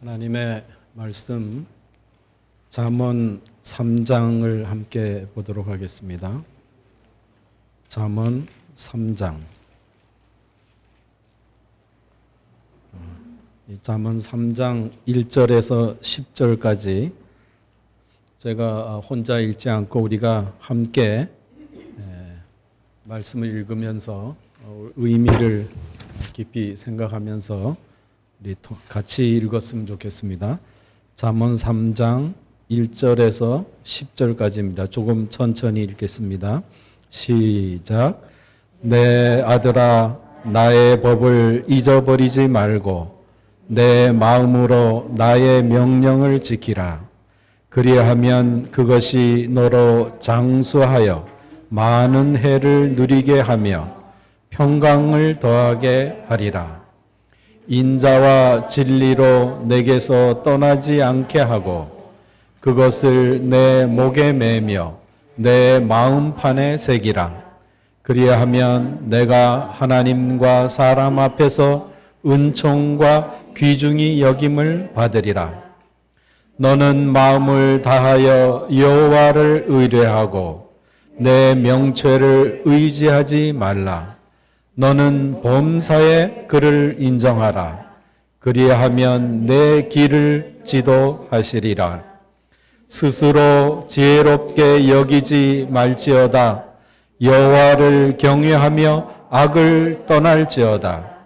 하나님의 말씀 잠언 3장을 함께 보도록 하겠습니다. 잠언 3장. 잠언 3장 1절에서 10절까지 제가 혼자 읽지 않고 우리가 함께 말씀을 읽으면서 의미를 깊이 생각하면서 우리 같이 읽었으면 좋겠습니다. 잠언 3장 1절에서 10절까지입니다. 조금 천천히 읽겠습니다. 시작. 내 아들아, 나의 법을 잊어버리지 말고 내 마음으로 나의 명령을 지키라. 그리하면 그것이 너로 장수하여 많은 해를 누리게 하며 평강을 더하게 하리라. 인자와 진리로 내게서 떠나지 않게 하고 그것을 내 목에 매며 내 마음판에 새기라. 그리하면 내가 하나님과 사람 앞에서 은총과 귀중히 여김을 받으리라. 너는 마음을 다하여 여호와를 의뢰하고 내 명철을 의지하지 말라. 너는 범사에 그를 인정하라. 그리하면 내 길을 지도하시리라. 스스로 지혜롭게 여기지 말지어다. 여호와를 경외하며 악을 떠날지어다.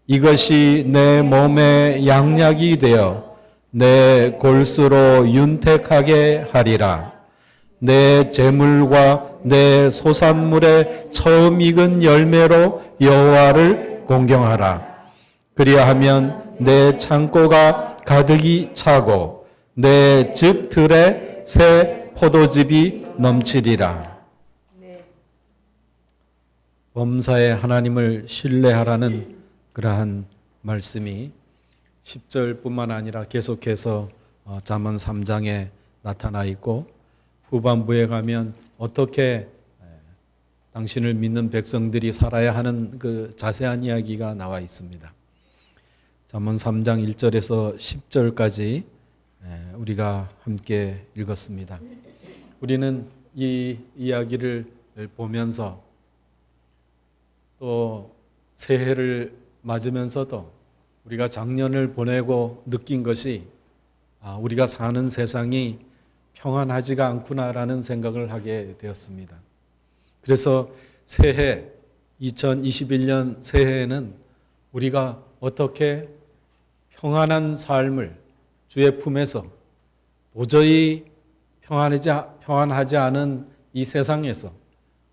이것이 내 몸에 양약이 되어 내 골수로 윤택하게 하리라. 내 재물과 내 소산물의 처음 익은 열매로 여호와를 공경하라. 그리하면 내 창고가 가득히 차고 내 집 들에 새 포도즙이 넘치리라. 범사에 하나님을 신뢰하라는 그러한 말씀이 10절뿐만 아니라 계속해서 잠언 3장에 나타나 있고 후반부에 가면 어떻게 당신을 믿는 백성들이 살아야 하는 그 자세한 이야기가 나와 있습니다. 잠언 3장 1절에서 10절까지 우리가 함께 읽었습니다. 우리는 이 이야기를 보면서 또 새해를 맞으면서도 우리가 작년을 보내고 느낀 것이 우리가 사는 세상이 평안하지가 않구나라는 생각을 하게 되었습니다. 그래서 새해 2021년 새해에는 우리가 어떻게 평안한 삶을 주의 품에서 도저히 평안하지 않은 이 세상에서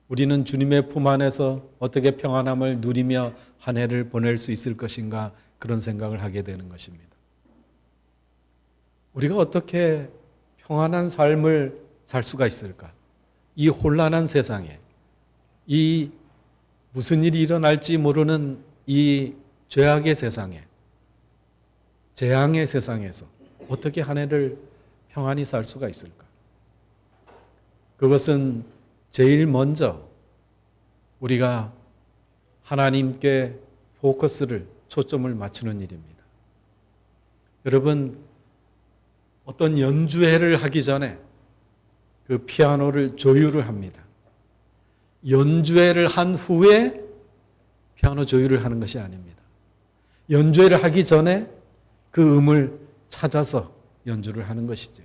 우리는 주님의 품 안에서 어떻게 평안함을 누리며 한 해를 보낼 수 있을 것인가 그런 생각을 하게 되는 것입니다. 우리가 어떻게 평안한 삶을 살 수가 있을까? 이 혼란한 세상에, 이 무슨 일이 일어날지 모르는 이 죄악의 세상에, 재앙의 세상에서 어떻게 한 해를 평안히 살 수가 있을까? 그것은 제일 먼저 우리가 하나님께 포커스를, 초점을 맞추는 일입니다. 여러분, 어떤 연주회를 하기 전에 그 피아노를 조율을 합니다. 연주회를 한 후에 피아노 조율을 하는 것이 아닙니다. 연주회를 하기 전에 그 음을 찾아서 연주를 하는 것이죠.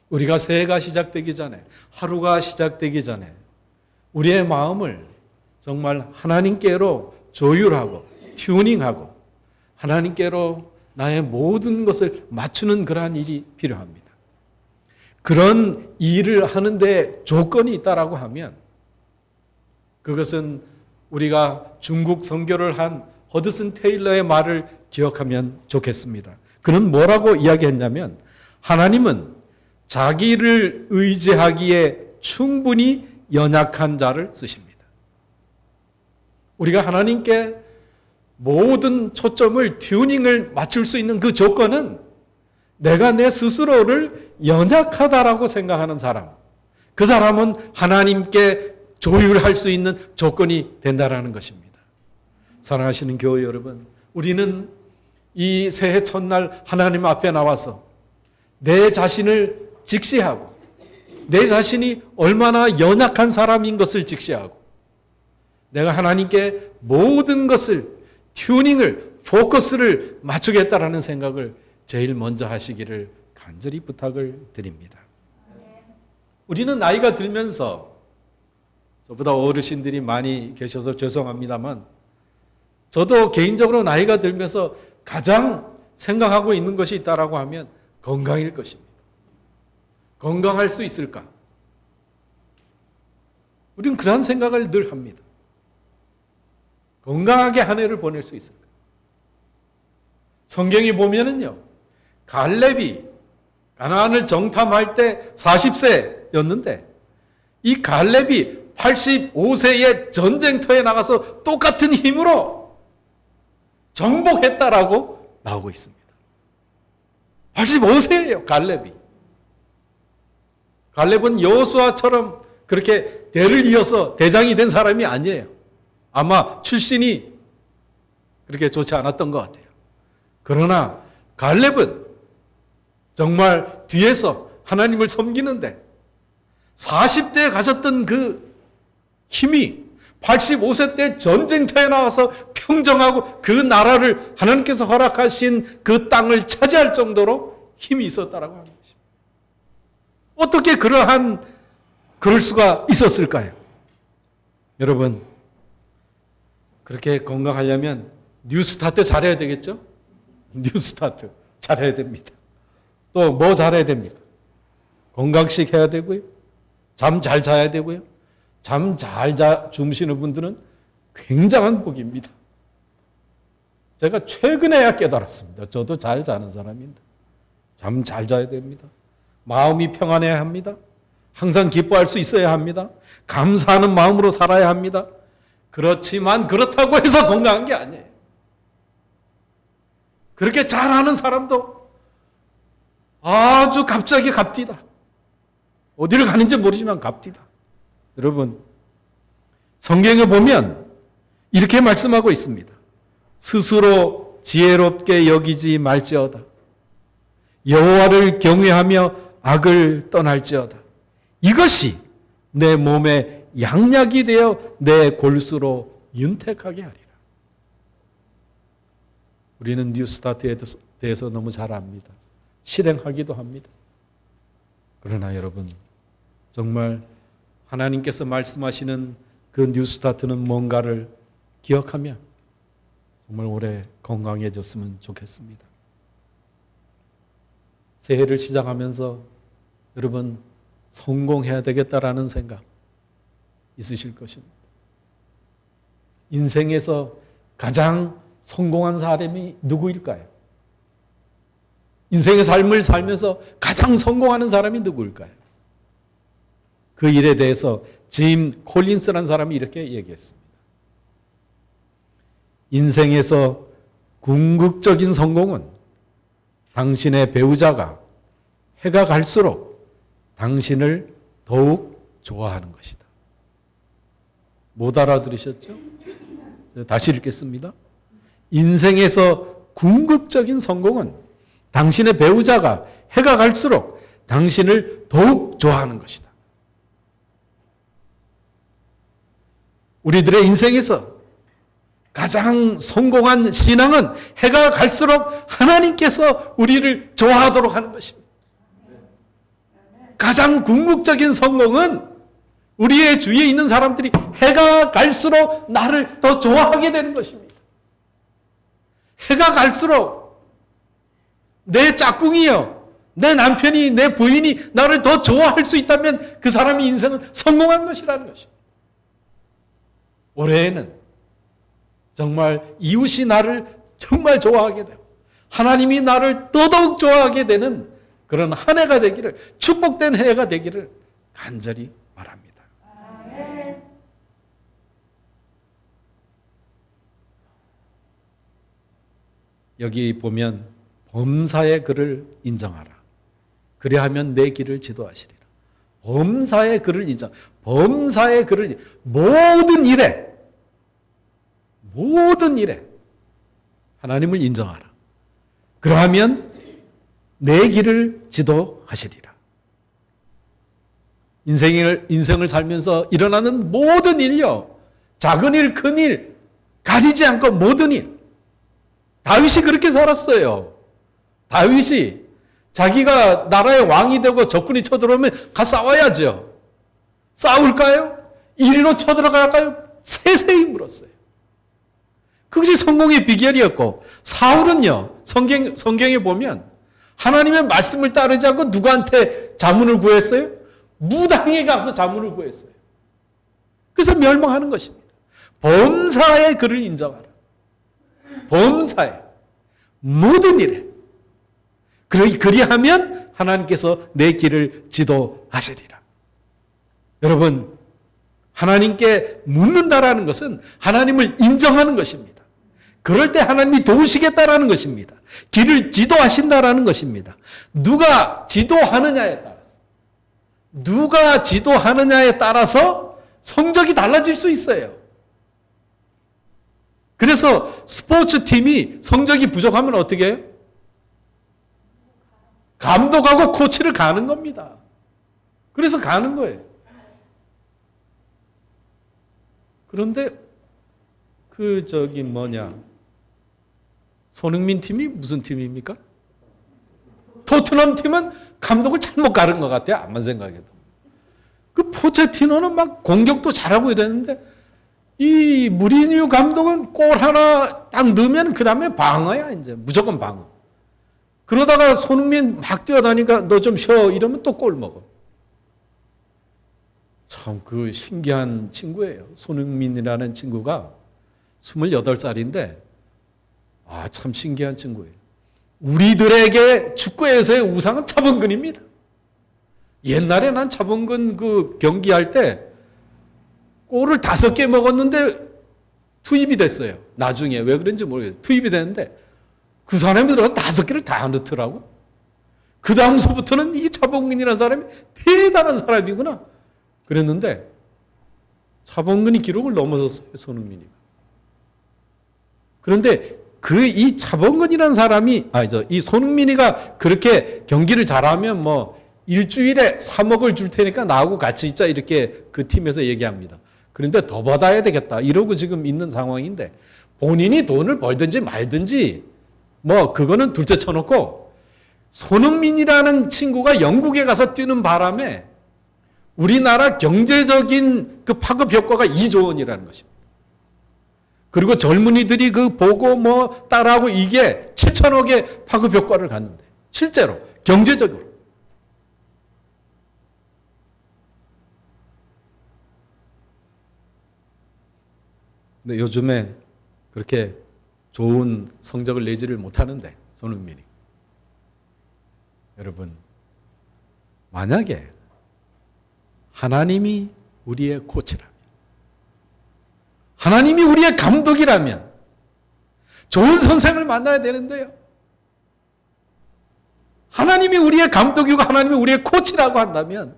우리가 새해가 시작되기 전에, 하루가 시작되기 전에 우리의 마음을 정말 하나님께로 조율하고 튜닝하고 하나님께로 나의 모든 것을 맞추는 그러한 일이 필요합니다. 그런 일을 하는데 조건이 있다라고 하면 그것은 우리가 중국 선교를 한 허드슨 테일러의 말을 기억하면 좋겠습니다. 그는 뭐라고 이야기했냐면 하나님은 자기를 의지하기에 충분히 연약한 자를 쓰십니다. 우리가 하나님께 모든 초점을 튜닝을 맞출 수 있는 그 조건은 내가 내 스스로를 연약하다라고 생각하는 사람, 그 사람은 하나님께 조율할 수 있는 조건이 된다라는 것입니다. 사랑하시는 교회 여러분, 우리는 이 새해 첫날 하나님 앞에 나와서 내 자신을 직시하고 내 자신이 얼마나 연약한 사람인 것을 직시하고 내가 하나님께 모든 것을 튜닝을 포커스를 맞추겠다라는 생각을 제일 먼저 하시기를 간절히 부탁을 드립니다. 우리는 나이가 들면서 저보다 어르신들이 많이 계셔서 죄송합니다만 저도 개인적으로 나이가 들면서 가장 생각하고 있는 것이 있다라고 하면 건강일 것입니다. 건강할 수 있을까? 우리는 그런 생각을 늘 합니다. 건강하게 한 해를 보낼 수 있을까? 성경에 보면은요, 갈렙이 가나안을 정탐할 때 40세였는데 이 갈렙이 85세의 전쟁터에 나가서 똑같은 힘으로 정복했다라고 나오고 있습니다. 85세예요, 갈렙이. 갈렙은 여호수아처럼 그렇게 대를 이어서 대장이 된 사람이 아니에요. 아마 출신이 그렇게 좋지 않았던 것 같아요. 그러나 갈렙은 정말 뒤에서 하나님을 섬기는데 40대에 가졌던 그 힘이 85세 때 전쟁터에 나와서 평정하고 그 나라를 하나님께서 허락하신 그 땅을 차지할 정도로 힘이 있었다라고 하는 것입니다. 어떻게 그럴 수가 있었을까요? 여러분, 그렇게 건강하려면 뉴스타트 잘해야 되겠죠? 뉴스타트 잘해야 됩니다. 또 뭐 잘해야 됩니까? 건강식 해야 되고요. 잠 잘 자야 되고요. 잠 잘 주무시는 분들은 굉장한 복입니다. 제가 최근에야 깨달았습니다. 저도 잘 자는 사람인데 잠 잘 자야 됩니다. 마음이 평안해야 합니다. 항상 기뻐할 수 있어야 합니다. 감사하는 마음으로 살아야 합니다. 그렇지만 그렇다고 해서 건강한 게 아니에요. 그렇게 잘하는 사람도 아주 갑자기 갑디다. 어디를 가는지 모르지만 갑디다. 여러분, 성경에 보면 이렇게 말씀하고 있습니다. 스스로 지혜롭게 여기지 말지어다. 여호와를 경외하며 악을 떠날지어다. 이것이 내 몸에 양약이 되어 내 골수로 윤택하게 하리라. 우리는 뉴스타트에 대해서 너무 잘 압니다. 실행하기도 합니다. 그러나 여러분, 정말 하나님께서 말씀하시는 그 뉴스타트는 뭔가를 기억하며 정말 올해 건강해졌으면 좋겠습니다. 새해를 시작하면서 여러분 성공해야 되겠다라는 생각 있으실 것입니다. 인생에서 가장 성공한 사람이 누구일까요? 인생의 삶을 살면서 가장 성공하는 사람이 누구일까요? 그 일에 대해서 짐 콜린스라는 사람이 이렇게 얘기했습니다. 인생에서 궁극적인 성공은 당신의 배우자가 해가 갈수록 당신을 더욱 좋아하는 것이다. 못 알아들으셨죠? 다시 읽겠습니다. 인생에서 궁극적인 성공은 당신의 배우자가 해가 갈수록 당신을 더욱 좋아하는 것이다. 우리들의 인생에서 가장 성공한 신앙은 해가 갈수록 하나님께서 우리를 좋아하도록 하는 것입니다. 가장 궁극적인 성공은 우리의 주위에 있는 사람들이 해가 갈수록 나를 더 좋아하게 되는 것입니다. 해가 갈수록 내 짝꿍이요, 내 남편이, 내 부인이 나를 더 좋아할 수 있다면 그 사람의 인생은 성공한 것이라는 것입니다. 올해에는 정말 이웃이 나를 정말 좋아하게 되고 하나님이 나를 더더욱 좋아하게 되는 그런 한 해가 되기를, 축복된 해가 되기를 간절히 바랍니다. 여기 보면 범사의 그를 인정하라. 그리하면 내 길을 지도하시리라. 범사의 그를 인정. 범사의 그를 모든 일에 하나님을 인정하라. 그러하면 내 길을 지도하시리라. 인생을 살면서 일어나는 모든 일요, 작은 일, 큰 일, 가리지 않고 모든 일. 다윗이 그렇게 살았어요. 다윗이 자기가 나라의 왕이 되고 적군이 쳐들어오면 가 싸워야죠. 싸울까요? 이리로 쳐들어갈까요? 세세히 물었어요. 그것이 성공의 비결이었고, 사울은요, 성경에 보면 하나님의 말씀을 따르지 않고 누구한테 자문을 구했어요? 무당에 가서 자문을 구했어요. 그래서 멸망하는 것입니다. 범사에 그를 인정하라. 범사에 모든 일에 그리하면 하나님께서 내 길을 지도하시리라. 여러분, 하나님께 묻는다라는 것은 하나님을 인정하는 것입니다. 그럴 때 하나님이 도우시겠다라는 것입니다. 길을 지도하신다라는 것입니다. 누가 지도하느냐에 따라서 성적이 달라질 수 있어요. 그래서 스포츠팀이 성적이 부족하면 어떻게 해요? 감독하고 코치를 가는 겁니다. 그래서 가는 거예요. 그런데 손흥민 팀이 무슨 팀입니까? 토트넘 팀은 감독을 잘못 가른 것 같아요. 암만 생각해도. 그 포체티노는 막 공격도 잘하고 이랬는데 이 무리뉴 감독은 골 하나 딱 넣으면 그 다음에 방어야, 이제 무조건 방어. 그러다가 손흥민 막 뛰어다니까 너 좀 쉬어 이러면 또 골 먹어. 참 그 신기한 친구예요. 손흥민이라는 친구가 28살인데 참 신기한 친구예요. 우리들에게 축구에서의 우상은 차범근입니다. 옛날에 난 차범근 그 경기할 때 골을 5개 먹었는데 투입이 됐어요. 나중에 왜 그런지 모르겠어요. 투입이 됐는데 그 사람이 들어가서 5개를 다 넣더라고. 그 다음서부터는 이 차범근이라는 사람이 대단한 사람이구나 그랬는데 차범근이 기록을 넘어섰어요. 손흥민이가. 그런데 이 차범근이라는 사람이 이 손흥민이가 그렇게 경기를 잘하면 뭐 일주일에 3억을 줄 테니까 나하고 같이 있자 이렇게 그 팀에서 얘기합니다. 그런데 더 받아야 되겠다 이러고 지금 있는 상황인데 본인이 돈을 벌든지 말든지 뭐 그거는 둘째 쳐놓고 손흥민이라는 친구가 영국에 가서 뛰는 바람에 우리나라 경제적인 그 파급 효과가 2조 원이라는 것입니다. 그리고 젊은이들이 그 보고 뭐 따라하고 이게 7천억의 파급 효과를 갖는데 실제로 경제적으로. 근데 요즘에 그렇게 좋은 성적을 내지를 못하는데 손흥민이. 여러분, 만약에 하나님이 우리의 코치라면, 하나님이 우리의 감독이라면 좋은 선생을 만나야 되는데요. 하나님이 우리의 감독이고 하나님이 우리의 코치라고 한다면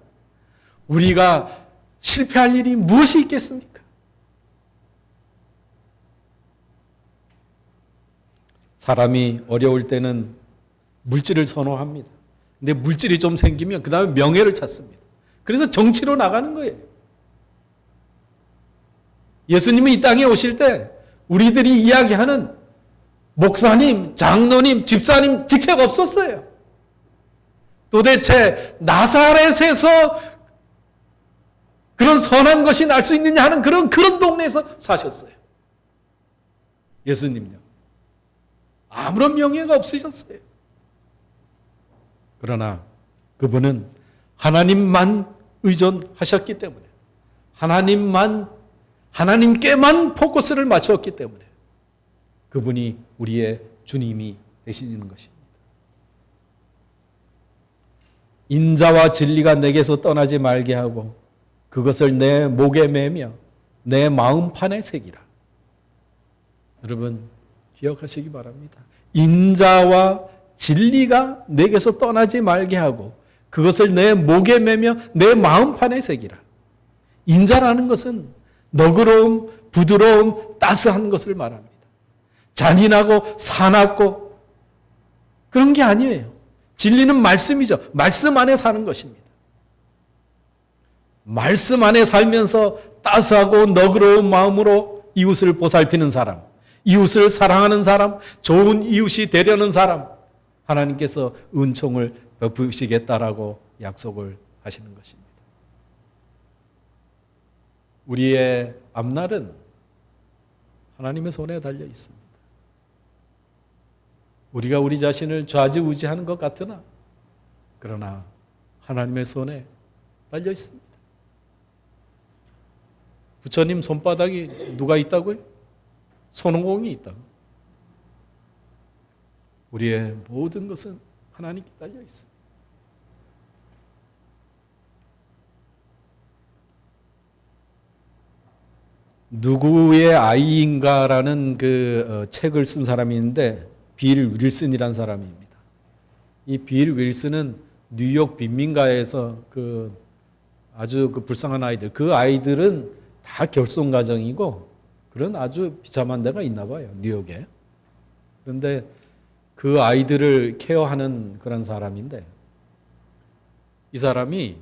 우리가 실패할 일이 무엇이 있겠습니까? 사람이 어려울 때는 물질을 선호합니다. 근데 물질이 좀 생기면 그 다음에 명예를 찾습니다. 그래서 정치로 나가는 거예요. 예수님이 이 땅에 오실 때 우리들이 이야기하는 목사님, 장로님, 집사님 직책 없었어요. 도대체 나사렛에서 그런 선한 것이 날 수 있느냐 하는 그런 동네에서 사셨어요. 예수님요. 아무런 명예가 없으셨어요. 그러나 그분은 하나님만 의존하셨기 때문에 하나님께만 포커스를 맞추었기 때문에 그분이 우리의 주님이 되시는 것입니다. 인자와 진리가 내게서 떠나지 말게 하고 그것을 내 목에 매며 내 마음판에 새기라. 여러분 기억하시기 바랍니다. 인자와 진리가 내게서 떠나지 말게 하고 그것을 내 목에 매며 내 마음판에 새기라. 인자라는 것은 너그러움, 부드러움, 따스한 것을 말합니다. 잔인하고 사납고 그런 게 아니에요. 진리는 말씀이죠. 말씀 안에 사는 것입니다. 말씀 안에 살면서 따스하고 너그러운 마음으로 이웃을 보살피는 사람, 이웃을 사랑하는 사람, 좋은 이웃이 되려는 사람, 하나님께서 은총을 베푸시겠다라고 약속을 하시는 것입니다. 우리의 앞날은 하나님의 손에 달려 있습니다. 우리가 우리 자신을 좌지우지하는 것 같으나 그러나 하나님의 손에 달려 있습니다. 부처님 손바닥이 누가 있다고요? 손오공이 있다고. 우리의 모든 것은 하나님께 달려 있습니다. 누구의 아이인가라는 책을 쓴 사람이 있는데 빌 윌슨이라는 사람입니다. 이 빌 윌슨은 뉴욕 빈민가에서 아주 불쌍한 아이들, 그 아이들은 다 결손 가정이고 그런 아주 비참한 데가 있나 봐요, 뉴욕에. 그런데 그 아이들을 케어하는 그런 사람인데 이 사람이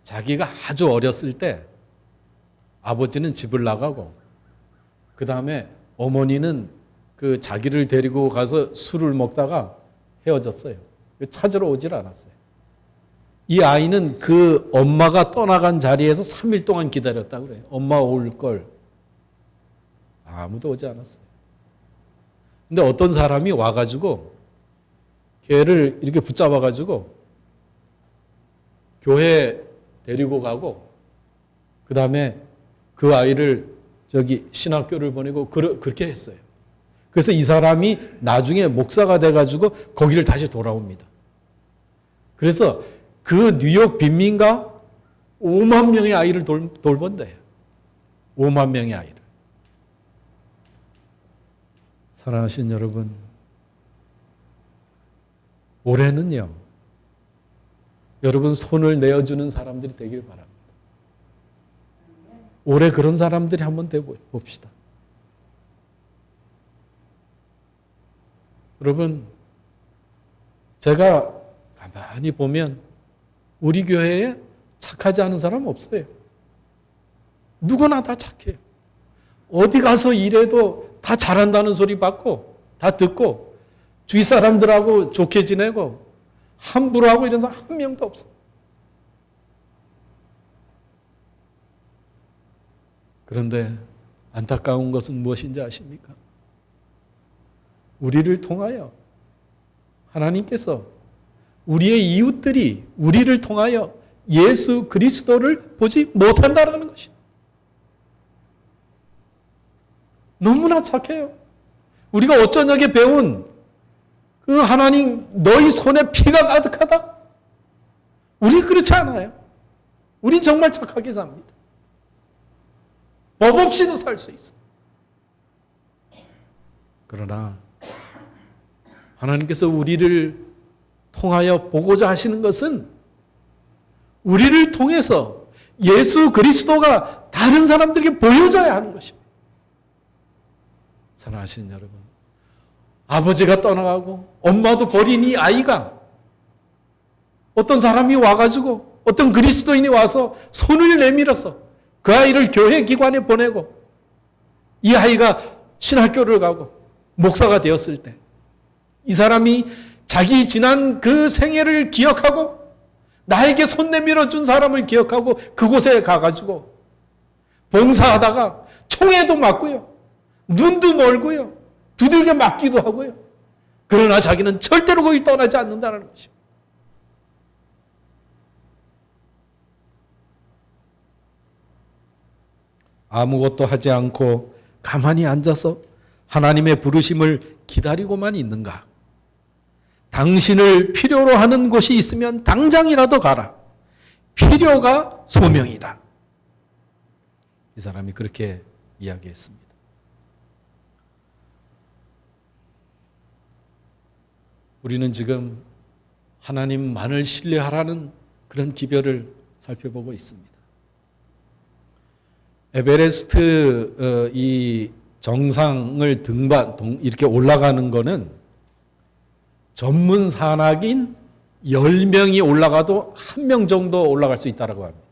자기가 아주 어렸을 때 아버지는 집을 나가고 그 다음에 어머니는 자기를 데리고 가서 술을 먹다가 헤어졌어요. 찾으러 오질 않았어요. 이 아이는 그 엄마가 떠나간 자리에서 3일 동안 기다렸다 그래요. 엄마 올 걸. 아무도 오지 않았어요. 근데 어떤 사람이 와가지고 걔를 이렇게 붙잡아가지고 교회에 데리고 가고 그 다음에 그 아이를 신학교를 보내고 그렇게 했어요. 그래서 이 사람이 나중에 목사가 돼가지고 거기를 다시 돌아옵니다. 그래서 그 뉴욕 빈민가 5만 명의 아이를 돌본대요. 5만 명의 아이를. 사랑하신 여러분, 올해는요, 여러분 손을 내어주는 사람들이 되길 바랍니다. 올해 그런 사람들이 한번 되봅시다. 여러분, 제가 가만히 보면 우리 교회에 착하지 않은 사람 없어요. 누구나 다 착해요. 어디 가서 일해도 다 잘한다는 소리 받고 다 듣고 주위 사람들하고 좋게 지내고 함부로 하고 이런 사람 한 명도 없어요. 그런데 안타까운 것은 무엇인지 아십니까? 우리를 통하여 하나님께서 우리의 이웃들이 우리를 통하여 예수 그리스도를 보지 못한다는 것입니다. 너무나 착해요. 우리가 어쩌냐게 배운 그 하나님 너희 손에 피가 가득하다. 우리 그렇지 않아요. 우린 정말 착하게 삽니다. 법 없이도 살 수 있어. 그러나 하나님께서 우리를 통하여 보고자 하시는 것은 우리를 통해서 예수 그리스도가 다른 사람들에게 보여져야 하는 것입니다. 사랑하시는 여러분, 아버지가 떠나가고 엄마도 버린 이 아이가 어떤 사람이 와가지고 어떤 그리스도인이 와서 손을 내밀어서 그 아이를 교회 기관에 보내고 이 아이가 신학교를 가고 목사가 되었을 때 이 사람이 자기 지난 그 생애를 기억하고 나에게 손 내밀어 준 사람을 기억하고 그곳에 가가지고 봉사하다가 총에도 맞고요. 눈도 멀고요. 두들겨 맞기도 하고요. 그러나 자기는 절대로 거기 떠나지 않는다는 것입니다. 아무것도 하지 않고 가만히 앉아서 하나님의 부르심을 기다리고만 있는가? 당신을 필요로 하는 곳이 있으면 당장이라도 가라. 필요가 소명이다. 이 사람이 그렇게 이야기했습니다. 우리는 지금 하나님만을 신뢰하라는 그런 기별을 살펴보고 있습니다. 에베레스트 이 정상을 이렇게 올라가는 거는 전문 산악인 10명이 올라가도 1명 정도 올라갈 수 있다고 합니다.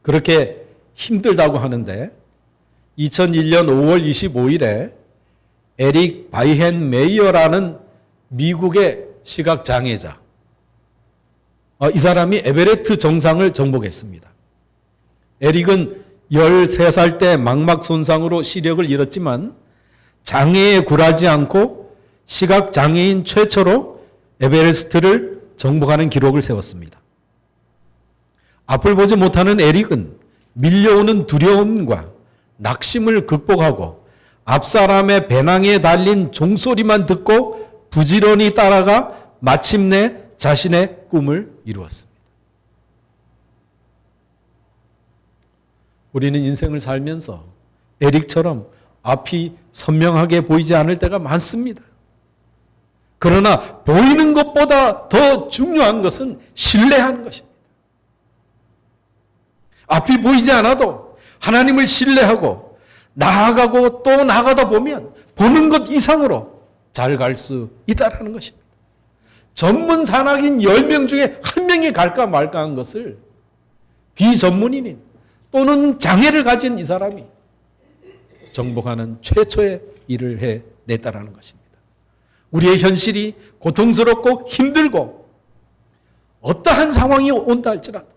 그렇게 힘들다고 하는데 2001년 5월 25일에 에릭 바이헨 메이어라는 미국의 시각장애자, 이 사람이 에베레스트 정상을 정복했습니다. 에릭은 13살 때 망막 손상으로 시력을 잃었지만 장애에 굴하지 않고 시각장애인 최초로 에베레스트를 정복하는 기록을 세웠습니다. 앞을 보지 못하는 에릭은 밀려오는 두려움과 낙심을 극복하고 앞사람의 배낭에 달린 종소리만 듣고 부지런히 따라가 마침내 자신의 꿈을 이루었습니다. 우리는 인생을 살면서 에릭처럼 앞이 선명하게 보이지 않을 때가 많습니다. 그러나 보이는 것보다 더 중요한 것은 신뢰하는 것입니다. 앞이 보이지 않아도 하나님을 신뢰하고 나아가고 또 나아가다 보면 보는 것 이상으로 잘 갈 수 있다는 것입니다. 전문 산악인 10명 중에 1명이 갈까 말까 한 것을 비전문인인 또는 장애를 가진 이 사람이 정복하는 최초의 일을 해냈다는 것입니다. 우리의 현실이 고통스럽고 힘들고 어떠한 상황이 온다 할지라도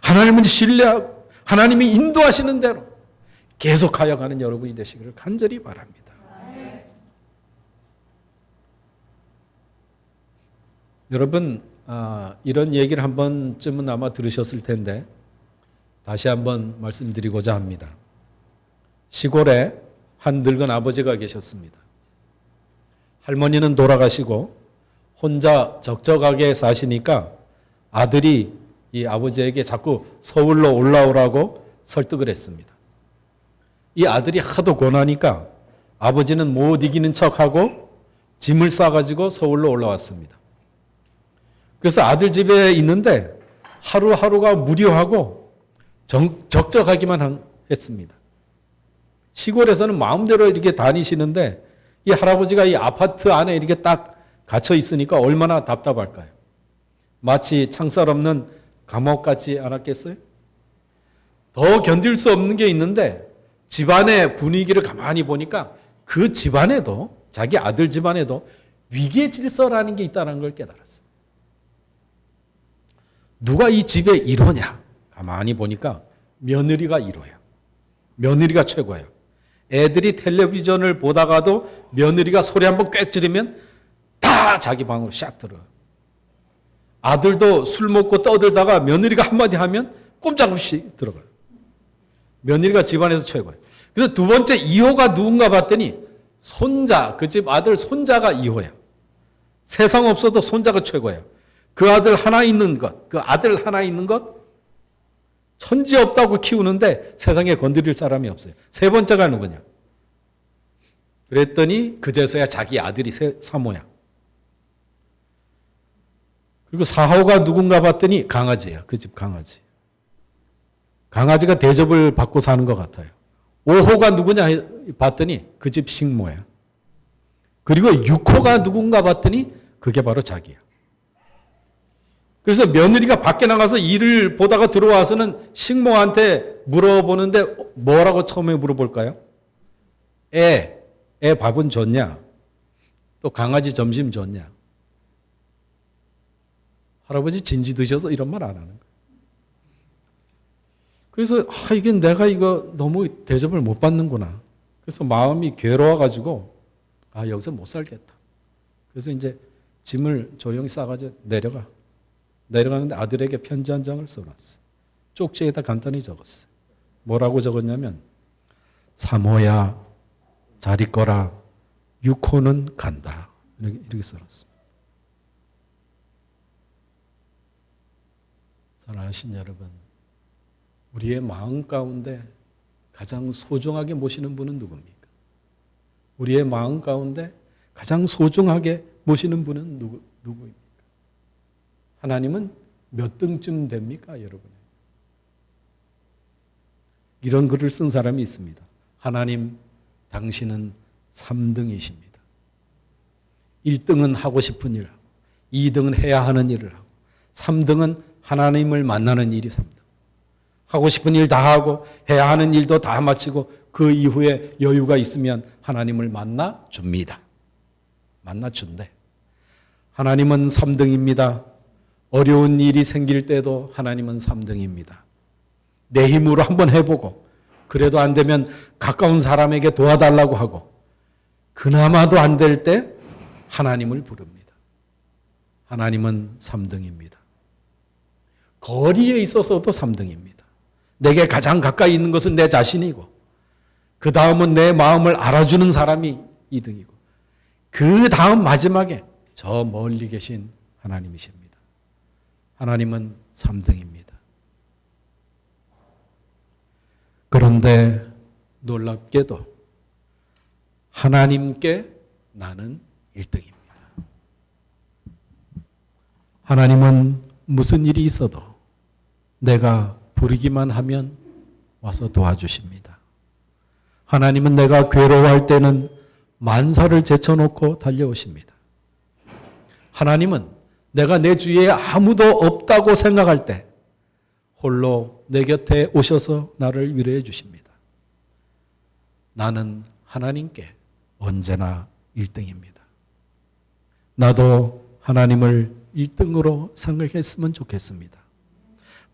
하나님을 신뢰하고 하나님이 인도하시는 대로 계속하여 가는 여러분이 되시기를 간절히 바랍니다. 여러분, 이런 얘기를 한 번쯤은 아마 들으셨을 텐데 다시 한번 말씀드리고자 합니다. 시골에 한 늙은 아버지가 계셨습니다. 할머니는 돌아가시고 혼자 적적하게 사시니까 아들이 이 아버지에게 자꾸 서울로 올라오라고 설득을 했습니다. 이 아들이 하도 고나니까 아버지는 못 이기는 척하고 짐을 싸가지고 서울로 올라왔습니다. 그래서 아들 집에 있는데 하루하루가 무료하고 적적하기만 했습니다. 시골에서는 마음대로 이렇게 다니시는데 이 할아버지가 이 아파트 안에 이렇게 딱 갇혀 있으니까 얼마나 답답할까요? 마치 창살 없는 감옥 같지 않았겠어요? 더 견딜 수 없는 게 있는데 집안의 분위기를 가만히 보니까 그 집안에도 자기 아들 집안에도 위기의 질서라는 게 있다는 걸 깨달았어요. 누가 이 집의 1호냐? 가만히 보니까 며느리가 1호야. 며느리가 최고야. 애들이 텔레비전을 보다가도 며느리가 소리 한번 꽥 지르면 다 자기 방으로 샥 들어요. 아들도 술 먹고 떠들다가 며느리가 한마디 하면 꼼짝없이 들어가요. 며느리가 집안에서 최고예요. 그래서 두 번째 2호가 누군가 봤더니 손자, 그 집 아들 손자가 2호야. 세상 없어도 손자가 최고예요. 그 아들 하나 있는 것, 그 아들 하나 있는 것 천지 없다고 키우는데 세상에 건드릴 사람이 없어요. 세 번째가 누구냐? 그랬더니 그제서야 자기 아들이 3호야. 그리고 4호가 누군가 봤더니 강아지야. 그 집 강아지. 강아지가 대접을 받고 사는 것 같아요. 5호가 누구냐 봤더니 그 집 식모야. 그리고 6호가 누군가 봤더니 그게 바로 자기야. 그래서 며느리가 밖에 나가서 일을 보다가 들어와서는 식모한테 물어보는데 뭐라고 처음에 물어볼까요? 애 밥은 줬냐? 또 강아지 점심 줬냐? 할아버지 진지 드셔서 이런 말 안 하는 거예요. 그래서 이게 내가 이거 너무 대접을 못 받는구나. 그래서 마음이 괴로워가지고 여기서 못 살겠다. 그래서 이제 짐을 조용히 싸가지고 내려가는데 아들에게 편지 한 장을 써놨어요. 쪽지에다 간단히 적었어요. 뭐라고 적었냐면 3호야 잘 있거라 6호는 간다. 이렇게 써놨습니다. 사랑하신 여러분, 우리의 마음 가운데 가장 소중하게 모시는 분은 누굽니까? 우리의 마음 가운데 가장 소중하게 모시는 분은 누구입니까? 하나님은 몇 등쯤 됩니까, 여러분? 이런 글을 쓴 사람이 있습니다. 하나님, 당신은 3등이십니다. 1등은 하고 싶은 일, 2등은 해야 하는 일을 하고, 3등은 하나님을 만나는 일이 3등. 하고 싶은 일 다 하고 해야 하는 일도 다 마치고 그 이후에 여유가 있으면 하나님을 만나 줍니다. 만나 준대. 하나님은 3등입니다. 어려운 일이 생길 때도 하나님은 3등입니다. 내 힘으로 한번 해보고 그래도 안 되면 가까운 사람에게 도와달라고 하고 그나마도 안 될 때 하나님을 부릅니다. 하나님은 3등입니다. 거리에 있어서도 3등입니다. 내게 가장 가까이 있는 것은 내 자신이고 그 다음은 내 마음을 알아주는 사람이 2등이고 그 다음 마지막에 저 멀리 계신 하나님이십니다. 하나님은 3등입니다. 그런데 놀랍게도 하나님께 나는 1등입니다. 하나님은 무슨 일이 있어도 내가 부르기만 하면 와서 도와주십니다. 하나님은 내가 괴로워할 때는 만사를 제쳐놓고 달려오십니다. 하나님은 내가 내 주위에 아무도 없다고 생각할 때 홀로 내 곁에 오셔서 나를 위로해 주십니다. 나는 하나님께 언제나 1등입니다. 나도 하나님을 1등으로 생각했으면 좋겠습니다.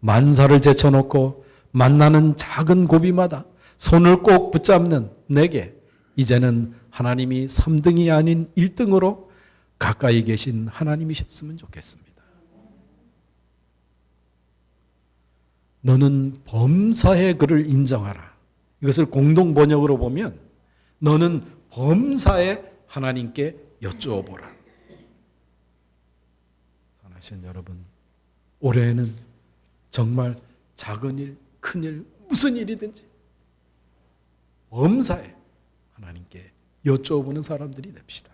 만사를 제쳐놓고 만나는 작은 고비마다 손을 꼭 붙잡는 내게 이제는 하나님이 3등이 아닌 1등으로 가까이 계신 하나님이셨으면 좋겠습니다. 너는 범사의 그를 인정하라. 이것을 공동 번역으로 보면 너는 범사에 하나님께 여쭈어보라. 사랑하시는 여러분, 올해는 정말 작은 일, 큰 일, 무슨 일이든지 범사에 하나님께 여쭈어보는 사람들이 됩시다.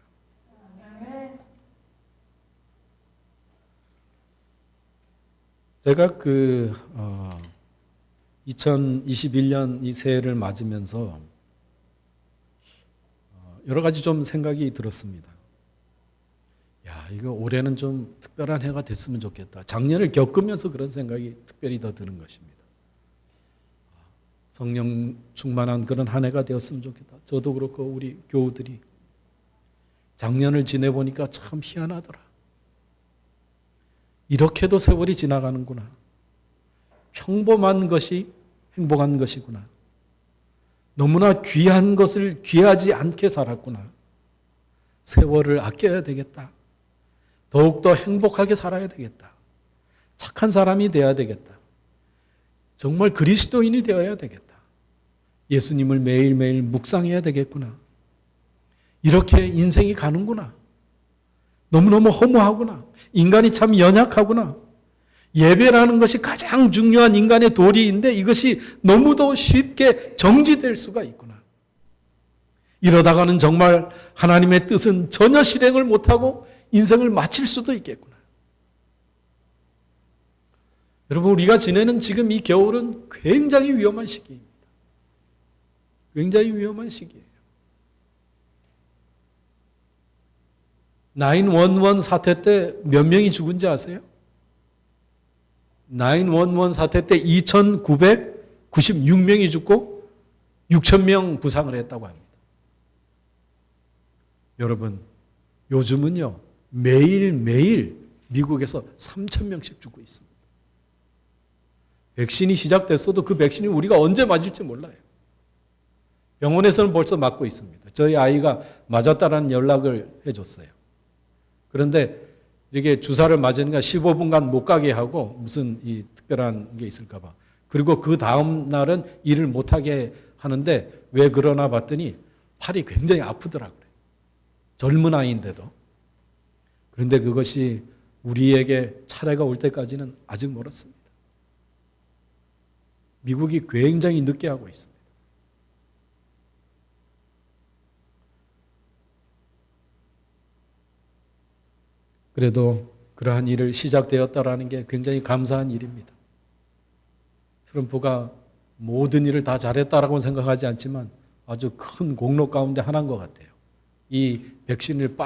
제가 2021년 이 새해를 맞으면서 여러 가지 좀 생각이 들었습니다. 야, 이거 올해는 좀 특별한 해가 됐으면 좋겠다. 작년을 겪으면서 그런 생각이 특별히 더 드는 것입니다. 성령 충만한 그런 한 해가 되었으면 좋겠다. 저도 그렇고 우리 교우들이 작년을 지내보니까 참 희한하더라. 이렇게도 세월이 지나가는구나. 평범한 것이 행복한 것이구나. 너무나 귀한 것을 귀하지 않게 살았구나. 세월을 아껴야 되겠다. 더욱더 행복하게 살아야 되겠다. 착한 사람이 되어야 되겠다. 정말 그리스도인이 되어야 되겠다. 예수님을 매일매일 묵상해야 되겠구나. 이렇게 인생이 가는구나. 너무너무 허무하구나. 인간이 참 연약하구나. 예배라는 것이 가장 중요한 인간의 도리인데 이것이 너무도 쉽게 정지될 수가 있구나. 이러다가는 정말 하나님의 뜻은 전혀 실행을 못하고 인생을 마칠 수도 있겠구나. 여러분, 우리가 지내는 지금 이 겨울은 굉장히 위험한 시기입니다. 굉장히 위험한 시기예요. 911 사태 때 몇 명이 죽은지 아세요? 911 사태 때 2,996명이 죽고 6,000명 부상을 했다고 합니다. 여러분, 요즘은요, 매일매일 미국에서 3,000명씩 죽고 있습니다. 백신이 시작됐어도 그 백신이 우리가 언제 맞을지 몰라요. 병원에서는 벌써 맞고 있습니다. 저희 아이가 맞았다라는 연락을 해줬어요. 그런데 이렇게 주사를 맞으니까 15분간 못 가게 하고 무슨 이 특별한 게 있을까 봐. 그리고 그 다음 날은 일을 못 하게 하는데 왜 그러나 봤더니 팔이 굉장히 아프더라고요. 젊은 아이인데도. 그런데 그것이 우리에게 차례가 올 때까지는 아직 멀었습니다. 미국이 굉장히 늦게 하고 있습니다. 그래도 그러한 일을 시작되었다라는 게 굉장히 감사한 일입니다. 트럼프가 모든 일을 다 잘했다라고 생각하지 않지만 아주 큰 공로 가운데 하나인 것 같아요. 이 백신을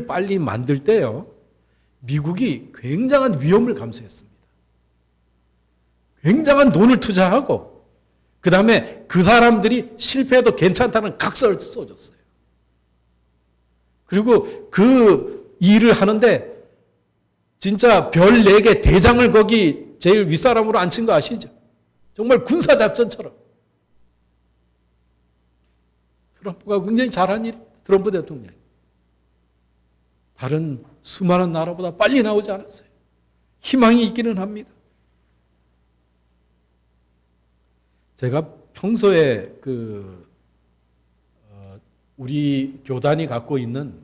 빨리 만들 때요, 미국이 굉장한 위험을 감수했습니다. 굉장한 돈을 투자하고, 그 다음에 그 사람들이 실패해도 괜찮다는 각서를 써줬어요. 그리고 그 일을 하는데 진짜 별 4개 대장을 거기 제일 윗사람으로 앉힌 거 아시죠? 정말 군사작전처럼. 트럼프가 굉장히 잘한 일입니다. 트럼프 대통령이. 다른 수많은 나라보다 빨리 나오지 않았어요. 희망이 있기는 합니다. 제가 평소에 우리 교단이 갖고 있는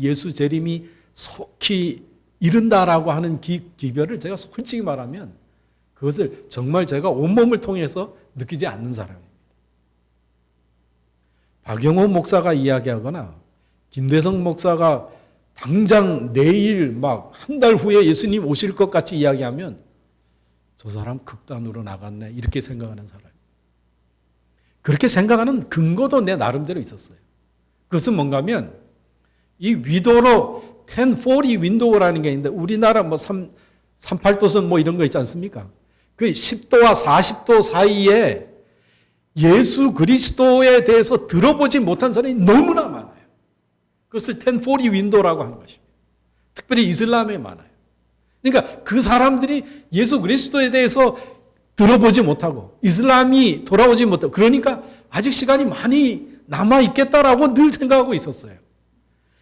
예수 재림이 속히 이른다라고 하는 기별을 제가 솔직히 말하면 그것을 정말 제가 온몸을 통해서 느끼지 않는 사람입니다. 박영호 목사가 이야기하거나 김대성 목사가 당장 내일 막 한 달 후에 예수님 오실 것 같이 이야기하면 저 사람 극단으로 나갔네 이렇게 생각하는 사람. 그렇게 생각하는 근거도 내 나름대로 있었어요. 그것은 뭔가 하면 이 위도로 1040 윈도우라는 게 있는데 우리나라 뭐 38도선 뭐 이런 거 있지 않습니까? 그 10도와 40도 사이에 예수 그리스도에 대해서 들어보지 못한 사람이 너무나 많아요. 그것을 1040 윈도우라고 하는 것입니다. 특별히 이슬람에 많아요. 그러니까 그 사람들이 예수 그리스도에 대해서 들어보지 못하고 이슬람이 돌아오지 못하고 그러니까 아직 시간이 많이 남아있겠다라고 늘 생각하고 있었어요.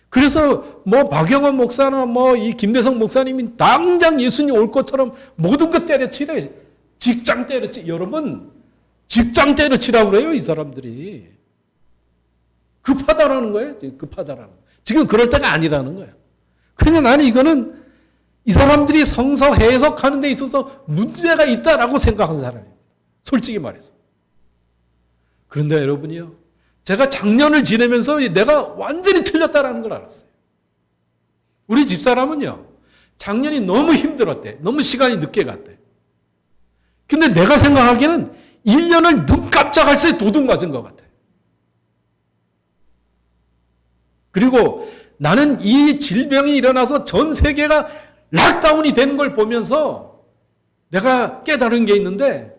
그래서 뭐 박영원 목사나 뭐 이 김대성 목사님이 당장 예수님 올 것처럼 모든 것 때려치래. 직장 때려치. 여러분 직장 때려치라고 그래요 이 사람들이. 급하다라는 거예요. 급하다라는 거. 지금 그럴 때가 아니라는 거예요. 그러니까 나는 이거는 이 사람들이 성서 해석하는 데 있어서 문제가 있다라고 생각한 사람이에요. 솔직히 말해서. 그런데 여러분이요. 제가 작년을 지내면서 내가 완전히 틀렸다라는 걸 알았어요. 우리 집사람은요. 작년이 너무 힘들었대. 너무 시간이 늦게 갔대. 근데 내가 생각하기에는 1년을 눈 깜짝할 새 도둑 맞은 것 같아. 그리고 나는 이 질병이 일어나서 전 세계가 락다운이 되는 걸 보면서 내가 깨달은 게 있는데,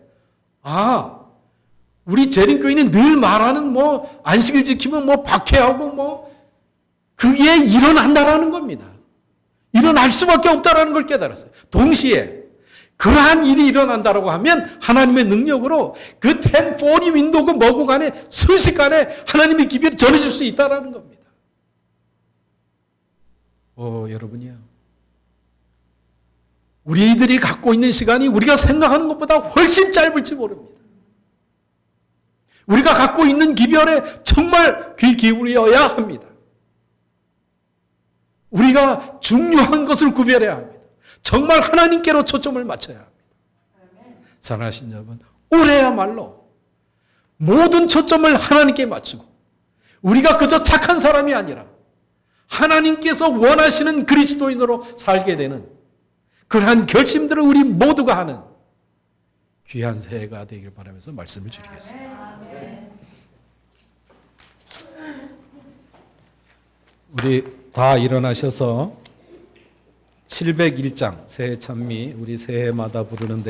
우리 재림교인이 늘 말하는 뭐 안식일 지키면 뭐 박해하고 뭐 그게 일어난다라는 겁니다. 일어날 수밖에 없다라는 걸 깨달았어요. 동시에 그러한 일이 일어난다라고 하면 하나님의 능력으로 그 1040 윈도우가 뭐고 간에 순식간에 하나님의 기별이 전해질 수 있다라는 겁니다. 여러분이요. 우리들이 갖고 있는 시간이 우리가 생각하는 것보다 훨씬 짧을지 모릅니다. 우리가 갖고 있는 기별에 정말 귀 기울여야 합니다. 우리가 중요한 것을 구별해야 합니다. 정말 하나님께로 초점을 맞춰야 합니다. 사랑하신 여러분, 올해야말로 모든 초점을 하나님께 맞추고 우리가 그저 착한 사람이 아니라 하나님께서 원하시는 그리스도인으로 살게 되는 그러한 결심들을 우리 모두가 하는 귀한 새해가 되길 바라면서 말씀을 드리겠습니다. 우리 다 일어나셔서 701장 새해 찬미 우리 새해마다 부르는데